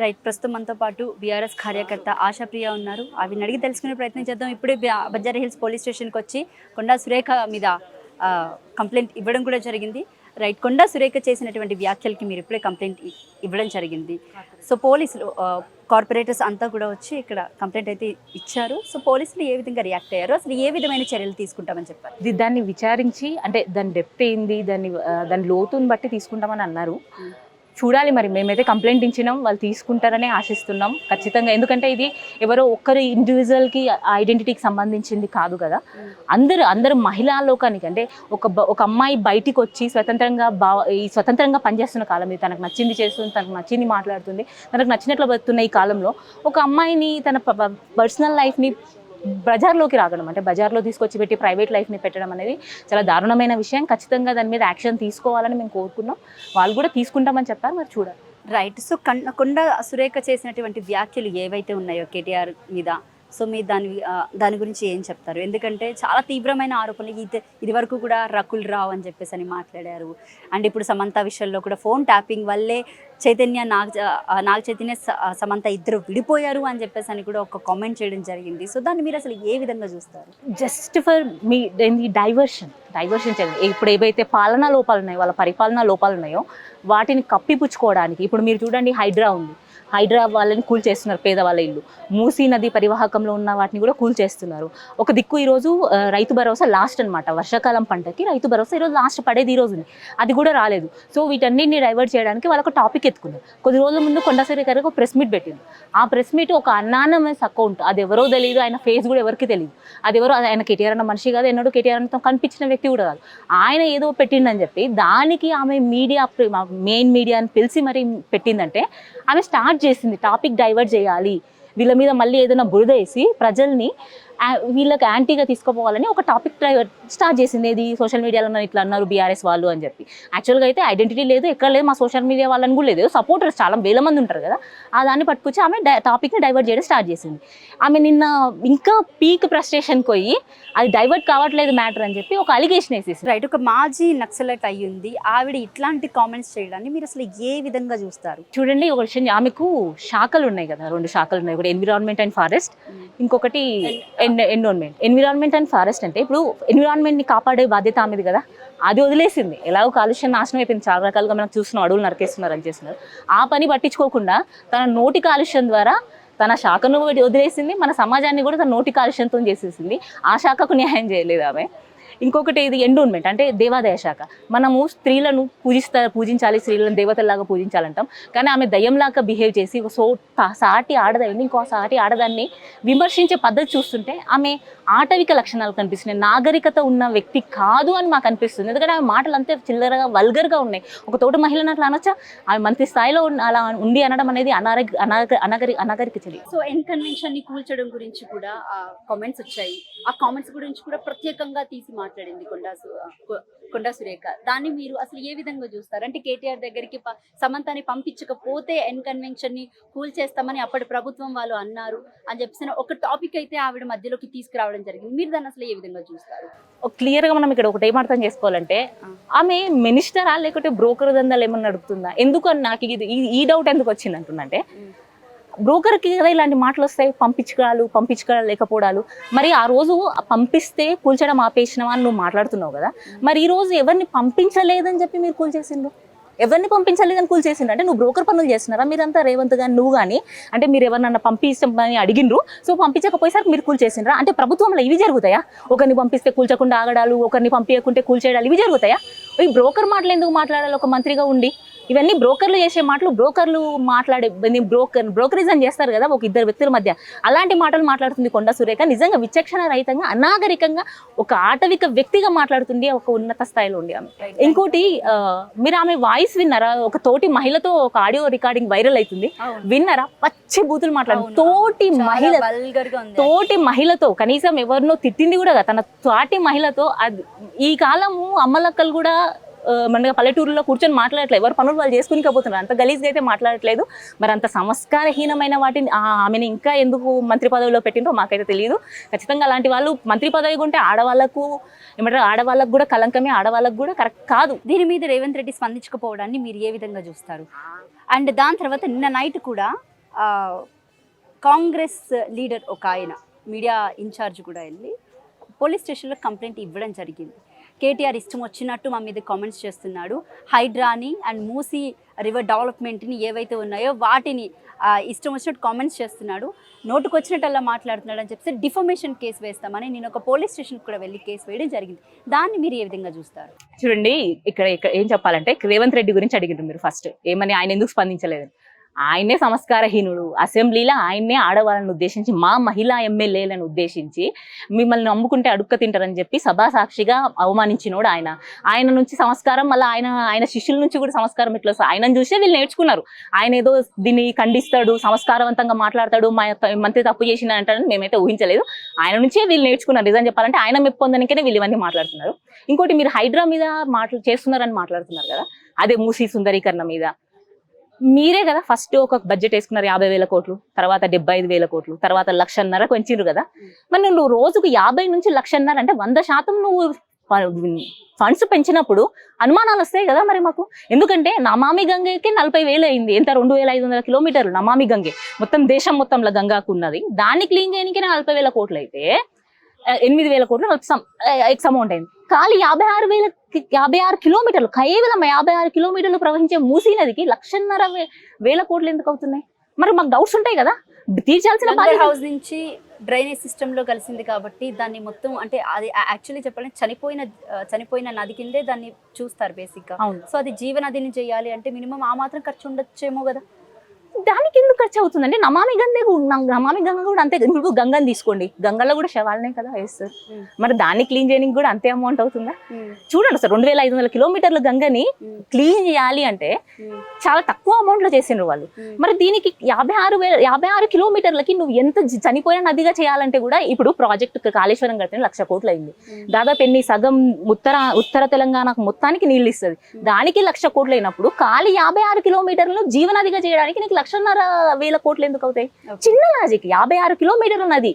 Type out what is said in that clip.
Right. ప్రస్తుతం మనతో పాటు బీఆర్ఎస్ కార్యకర్త ఆశాప్రియ ఉన్నారు. ఆవిడని అడిగి తెలుసుకునే ప్రయత్నం చేద్దాం. ఇప్పుడే బంజారా హిల్స్ పోలీస్ స్టేషన్కి వచ్చి కొండా సురేఖ మీద కంప్లైంట్ ఇవ్వడం కూడా జరిగింది. రైట్. కొండా సురేఖ చేసినటువంటి వ్యాఖ్యలకి మీరు ఇప్పుడే కంప్లైంట్ ఇవ్వడం జరిగింది. సో పోలీసులు కార్పొరేటర్స్ అంతా కూడా వచ్చి ఇక్కడ కంప్లైంట్ అయితే ఇచ్చారు. సో పోలీసులు ఏ విధంగా రియాక్ట్ అయ్యారు, అసలు ఏ విధమైన చర్యలు తీసుకుంటామని చెప్పారు? దాన్ని విచారించి అంటే దాని డెప్త్ ఏంది, దాని లోతుని బట్టి తీసుకుంటామని అన్నారు. చూడాలి, మరి మేమైతే కంప్లైంట్ ఇచ్చినాం, వాళ్ళు తీసుకుంటారనే ఆశిస్తున్నాం ఖచ్చితంగా. ఎందుకంటే ఇది ఎవరో ఒక్కరి ఇండివిజువల్కి ఐడెంటిటీకి సంబంధించింది కాదు కదా. అందరూ మహిళా లోకానికి, అంటే ఒక అమ్మాయి బయటికి వచ్చి స్వతంత్రంగా పనిచేస్తున్న కాలం ఇది. తనకు నచ్చింది చేస్తుంది, తనకు నచ్చింది మాట్లాడుతుంది, తనకు నచ్చినట్లు బతున్న ఈ కాలంలో ఒక అమ్మాయిని తన పర్సనల్ లైఫ్ని బజార్లోకి రాగడం, అంటే బజార్లో తీసుకొచ్చి పెట్టి ప్రైవేట్ లైఫ్ని పెట్టడం అనేది చాలా దారుణమైన విషయం. ఖచ్చితంగా దాని మీద యాక్షన్ తీసుకోవాలని మేము కోరుకున్నాం. వాళ్ళు కూడా తీసుకుంటామని చెప్పారు, మరి చూడాలి. రైట్. సో కొండా సురేఖ చేసినటువంటి వ్యాఖ్యలు ఏవైతే ఉన్నాయో కేటీఆర్ మీద, సో మీరు దాని గురించి ఏం చెప్తారు? ఎందుకంటే చాలా తీవ్రమైన ఆరోపణలు. ఇది వరకు కూడా రకుల్ రావు అని చెప్పేసి అని మాట్లాడారు. అండ్ ఇప్పుడు సమంత విషయంలో కూడా ఫోన్ ట్యాపింగ్ వల్లే నాగ చైతన్య సమంత ఇద్దరు విడిపోయారు అని చెప్పేసి అని కూడా ఒక కామెంట్ చేయడం జరిగింది. సో దాన్ని మీరు అసలు ఏ విధంగా చూస్తారు? జస్ట్ ఫర్ మీ డైవర్షన్ చేయాలి. ఇప్పుడు ఏవైతే పాలనా లోపాలు ఉన్నాయో, వాళ్ళ పరిపాలనా లోపాలు ఉన్నాయో వాటిని కప్పిపుచ్చుకోవడానికి ఇప్పుడు మీరు చూడండి, హైడ్రా ఉంది. హైడ్రా వాళ్ళని కూల్ చేస్తున్నారు, పేదవాళ్ళ ఇల్లు. మూసీ నది పరివాహకంలో ఉన్న వాటిని కూడా కూల్ చేస్తున్నారు. ఒక దిక్కు ఈరోజు రైతు భరోసా లాస్ట్ అనమాట, వర్షాకాలం పంటకి రైతు భరోసా ఈరోజు లాస్ట్ పడేది ఈరోజు, అది కూడా రాలేదు. సో వీటన్నిటిని డైవర్ట్ చేయడానికి వాళ్ళకు టాపిక్ ఎత్తుకున్నారు. కొద్ది రోజుల ముందు కొండా సురేఖ గారికి ఒక ప్రెస్ మీట్ పెట్టింది. ఆ ప్రెస్ మీట్ ఒక అనానమస్ అకౌంట్, అది ఎవరో తెలియదు, ఆయన ఫేస్ కూడా ఎవరికి తెలియదు. అది ఎవరో, ఆయన కేటీఆర్ అన్న మనిషి కాదు, ఎన్నడూ కేటీఆర్ అన్నతో కనిపించిన వ్యక్తి కూడా కాదు. ఆయన ఏదో పెట్టిండని చెప్పి దానికి ఆమె మెయిన్ మీడియాని పిలిచి మరీ పెట్టిందంటే ఆమె స్టార్ట్ చేసింది టాపిక్ డైవర్ట్ చేయాలి, వీళ్ళ మీద మళ్ళీ ఏదైనా బురద వేసి ప్రజల్ని వీళ్ళకి యాంటీగా తీసుకుపోవాలని ఒక టాపిక్ స్టార్ట్ చేసింది. ఏది సోషల్ మీడియాలో ఇట్లా అన్నారు బీఆర్ఎస్ వాళ్ళు అని చెప్పి. యాక్చువల్గా అయితే ఐడెంటిటీ లేదు, ఎక్కడ లేదు, మా సోషల్ మీడియా వాళ్ళని కూడా లేదు, సపోర్టర్స్ చాలా వేల మంది ఉంటారు కదా. ఆ దాన్ని పట్టుకొచ్చి ఆమె టాపిక్ని డైవర్ట్ చేయడం స్టార్ట్ చేసింది. ఆమె నిన్న ఇంకా పీక్ ఫ్రస్ట్రేషన్కి పోయి అది డైవర్ట్ కావట్లేదు మ్యాటర్ అని చెప్పి ఒక అలిగేషన్ వేసేసి. రైట్. ఒక మాజీ నక్సలైట్ అయ్యింది ఆవిడ ఇట్లాంటి కామెంట్స్ చేయడాన్ని మీరు అసలు ఏ విధంగా చూస్తారు? చూడండి, ఒక విషయం, ఆమెకు శాఖలు ఉన్నాయి కదా, 2 శాఖలు ఉన్నాయి. ఒకటి ఎన్విరాన్మెంట్ అండ్ ఫారెస్ట్, ఇంకొకటి ఎన్విరాన్మెంట్ అండ్ ఫారెస్ట్. అంటే ఇప్పుడు ఎన్విరాన్మెంట్ని కాపాడే బాధ్యత ఆమెది కదా, అది వదిలేసింది. ఎలాగో కాలుష్యం నాశనం అయిపోయింది, చాలా రకాలుగా మనం చూస్తున్నాం, అడవులు నరికేస్తున్నారు అని చేస్తున్నారు. ఆ పని పట్టించుకోకుండా తన నోటి కాలుష్యం ద్వారా తన శాఖను వదిలేసింది, మన సమాజాన్ని కూడా తన నోటి కాలుష్యంతో చేసేసింది. ఆ శాఖకు న్యాయం చేయలేదు ఆమె. ఇంకొకటి ఇది ఎండోన్మెంట్, అంటే దేవాదాయ శాఖ. మనము స్త్రీలను పూజించాలి, స్త్రీలను దేవతల్లాగా పూజించాలంటాం, కానీ ఆమె దయ్యంలాగా బిహేవ్ చేసి సాటి ఆడదాన్ని ఇంకో సాటి ఆడదాన్ని విమర్శించే పద్ధతి చూస్తుంటే ఆమె ఆటవిక లక్షణాలు కనిపిస్తున్నాయి. నాగరికత ఉన్న వ్యక్తి కాదు అని మాకు అనిపిస్తుంది. ఎందుకంటే ఆమె మాటలు అంతే చిల్లరగా వల్గర్గా ఉన్నాయి. ఒక తోటి మహిళను అట్లా అనొచ్చా? ఆమె మంత్రి స్థాయిలో అలా ఉండి అనడం అనేది అనాగరిక చర్య. సో కన్వెన్షన్ని కూల్చడం గురించి కూడా కామెంట్స్ వచ్చాయి. ఆ కామెంట్స్ గురించి కూడా ప్రత్యేకంగా తీసి మాట్లాడింది కొండా సురేఖ. దాన్ని మీరు అసలు ఏ విధంగా చూస్తారు? అంటే కేటీఆర్ దగ్గరికి సమంతాన్ని పంపించకపోతే కన్వెన్షన్ని కూల్ చేస్తామని అప్పటి ప్రభుత్వం వాళ్ళు అన్నారు అని చెప్పిన ఒక టాపిక్ అయితే ఆవిడ మధ్యలోకి తీసుకురావడం జరిగింది. మీరు దాన్ని అసలు ఏ విధంగా చూస్తారు? క్లియర్గా మనం ఇక్కడ ఒకటి ఏమర్థం చేసుకోవాలంటే, ఆమె మినిస్టరా లేకపోతే బ్రోకర్ దందాలు ఏమన్నా నడుపుతుందా? ఎందుకు నాకు ఈ డౌట్ ఎందుకు వచ్చింది అంటుందంటే, బ్రోకర్కి కదా ఇలాంటి మాటలు వస్తాయి, పంపించుకోవడాలు లేకపోవడాలు. మరి ఆ రోజు పంపిస్తే కూల్చడం ఆపేసినావా అని నువ్వు మాట్లాడుతున్నావు కదా, మరి ఈ రోజు ఎవరిని పంపించలేదని చెప్పి మీరు కూల్చేసిండ్రు? ఎవరిని పంపించలేదని కూల్చేసిండ్రు అంటే నువ్వు బ్రోకర్ పనులు చేస్తున్నారా మీరంతా? రేవంత్ కానీ నువ్వు కానీ, అంటే మీరు ఎవరినన్నా పంపిస్తామని అడిగిండ్రు, సో పంపించకపోయేసరికి మీరు కూల్చేసిండ్రా? అంటే ప్రభుత్వంలో ఇవి జరుగుతాయా? ఒకరిని పంపిస్తే కూల్చకుండా ఆగడాలు, ఒకరిని పంపించకుంటే కూల్చేయడాలు, ఇవి జరుగుతాయా? ఈ బ్రోకర్ మాటలు ఎందుకు మాట్లాడాలి ఒక మంత్రిగా ఉండి? ఇవన్నీ బ్రోకర్లు చేసే మాటలు. బ్రోకర్లు బ్రోకరిజం చేస్తారు కదా ఒక ఇద్దరు వ్యక్తుల మధ్య, అలాంటి మాటలు మాట్లాడుతుంది కొండా సురేఖ. నిజంగా విచక్షణ రహితంగా, అనాగరికంగా ఒక ఆటవిక వ్యక్తిగా మాట్లాడుతుంది ఒక ఉన్నత స్థాయిలో ఉండి ఆమె. ఇంకోటి, మీరు ఆమె వాయిస్ విన్నారా? ఒక తోటి మహిళతో ఒక ఆడియో రికార్డింగ్ వైరల్ అవుతుంది, విన్నారా? పచ్చి బూతులు మాట్లాడు తోటి మహిళతో, కనీసం ఎవరినో తిట్టింది కూడా తన తోటి మహిళతో. ఈ కాలము అమ్మలక్కలు కూడా మన పల్లెటూరులో కూర్చొని మాట్లాడట్లేదు, ఎవరు పనులు వాళ్ళు చేసుకుని కాబోతున్నారు, అంత గలీజ్గా అయితే మాట్లాడట్లేదు. మరి అంత సంస్కారహీనమైన వాటిని ఆమెను ఇంకా ఎందుకు మంత్రి పదవిలో పెట్టిండ్రో మాకైతే తెలియదు. ఖచ్చితంగా అలాంటి వాళ్ళు మంత్రి పదవి ఉంటే ఆడవాళ్ళకు ఏమంటారు, ఆడవాళ్ళకు కూడా కలంకమే, ఆడవాళ్ళకు కూడా కరెక్ట్ కాదు. దీని మీద రేవంత్ రెడ్డి స్పందించకపోవడాన్ని మీరు ఏ విధంగా చూస్తారు? అండ్ దాని తర్వాత నిన్న నైట్ కూడా కాంగ్రెస్ లీడర్ ఒక ఆయన మీడియా ఇన్ఛార్జ్ కూడా వెళ్ళి పోలీస్ స్టేషన్లో కంప్లైంట్ ఇవ్వడం జరిగింది. కేటీఆర్ ఇష్టం వచ్చినట్టు మా మీద కామెంట్స్ చేస్తున్నాడు, హైడ్రాని అండ్ మూసీ రివర్ డెవలప్మెంట్ని ఏవైతే ఉన్నాయో వాటిని ఇష్టం వచ్చినట్టు కామెంట్స్ చేస్తున్నాడు, నోటుకు వచ్చినట్టల్లా మాట్లాడుతున్నాడు అని చెప్పి డిఫమేషన్ కేసు వేస్తామని నేను ఒక పోలీస్ స్టేషన్కి కూడా వెళ్ళి కేసు వేయడం జరిగింది. దాన్ని మీరు ఏ విధంగా చూస్తారు? చూడండి, ఇక్కడ ఏం చెప్పాలంటే రేవంత్ రెడ్డి గురించి అడిగారు మీరు ఫస్ట్, ఏమని ఆయన ఎందుకు స్పందించలేదు. ఆయనే సంస్కారహీనుడు, అసెంబ్లీలో ఆయన్నే ఆడవాళ్ళని ఉద్దేశించి, మా మహిళా ఎమ్మెల్యేలను ఉద్దేశించి మిమ్మల్ని నమ్ముకుంటే అడుక్క తింటారని చెప్పి సభా సాక్షిగా అవమానించినోడు ఆయన. ఆయన నుంచి సంస్కారం, మళ్ళీ ఆయన శిష్యుల నుంచి కూడా సంస్కారం ఎట్లా వస్తుంది? ఆయనను చూసే వీళ్ళు నేర్చుకున్నారు. ఆయన ఏదో దీన్ని ఖండిస్తాడు, సంస్కారవంతంగా మాట్లాడతాడు, మా మంత్రి తప్పు చేసిన అంటాడని మేమైతే ఊహించలేదు. ఆయన నుంచే వీళ్ళు నేర్చుకున్నారు. నిజం చెప్పాలంటే ఆయన మెప్పు పొందడానికే వీళ్ళు ఇవన్నీ మాట్లాడుతున్నారు. ఇంకోటి, మీరు హైడ్రా మీద చేస్తున్నారని మాట్లాడుతున్నారు కదా, అదే మూసీ సుందరీకరణ మీద మీరే కదా ఫస్ట్ ఒక బడ్జెట్ వేసుకున్నారు 50,000 కోట్లు, తర్వాత 75,000 కోట్లు, తర్వాత 1,50,000 పెంచిరు కదా. మరి నువ్వు రోజుకు 50 నుంచి 1,50,000 అంటే 100% నువ్వు ఫండ్స్ పెంచినప్పుడు అనుమానాలు వస్తాయి కదా మరి మాకు. ఎందుకంటే నమామి గంగకి 40,000 అయింది, ఎంత 2,500 కిలోమీటర్లు నమామి గంగే, మొత్తం దేశం మొత్తంలో గంగాకు ఉన్నది. దాన్ని క్లీన్ చేయడానికి 40,000 కోట్లు అయితే 8,000 కోట్లు ఎక్స్ అమౌంట్ అయింది. ఖాళీ 56 కిలోమీటర్లు, కేవలం 56 కిలోమీటర్లు ప్రవహించే మూసీ నదికి 1,50,000 కోట్లు ఎందుకు అవుతున్నాయి? మరి మాకు డౌట్స్ ఉంటాయి కదా, తీర్చాల్సిన హౌస్ నుంచి డ్రైనేజ్ సిస్టమ్ లో కలిసింది కాబట్టి దాన్ని మొత్తం అంటే అది యాక్చువల్లీ చెప్పాలంటే చనిపోయిన నది కిందే దాన్ని చూస్తారు బేసిక్ గా. సో అది జీవనదిని చేయాలి అంటే మినిమం ఆ మాత్రం ఖర్చు ఉండొచ్చేమో కదా. దానికి ఎందుకు ఖర్చు అవుతుంది అంటే నమామి గంగ కూడా అంతే. ఇప్పుడు గంగని తీసుకోండి, గంగలో కూడా శవాలనే కదా వేస్తారు. మరి దాన్ని క్లీన్ చేయడానికి కూడా అంతే అమౌంట్ అవుతుందా? చూడండి సార్, 2,500 కిలోమీటర్ల గంగని క్లీన్ చేయాలి అంటే చాలా తక్కువ అమౌంట్ లో చేసిండ్రు వాళ్ళు. మరి దీనికి 56 కిలోమీటర్లకి నువ్వు ఎంత చనిపోయిన నదిగా చేయాలంటే కూడా ఇప్పుడు ప్రాజెక్ట్ కాళేశ్వరం కడితే 1,00,000 కోట్లు అయింది. దాదాపు సగం ఉత్తర తెలంగాణకు మొత్తానికి నీళ్ళు ఇస్తుంది. దానికి 1,00,000 కోట్లు అయినప్పుడు ఖాళీ 56 కిలోమీటర్లు జీవనదిగా చేయడానికి నీకు 1,50,000 కోట్లు ఎందుకు అవుతాయి? చిన్న లాజిక్, 56 కిలోమీటర్ల నది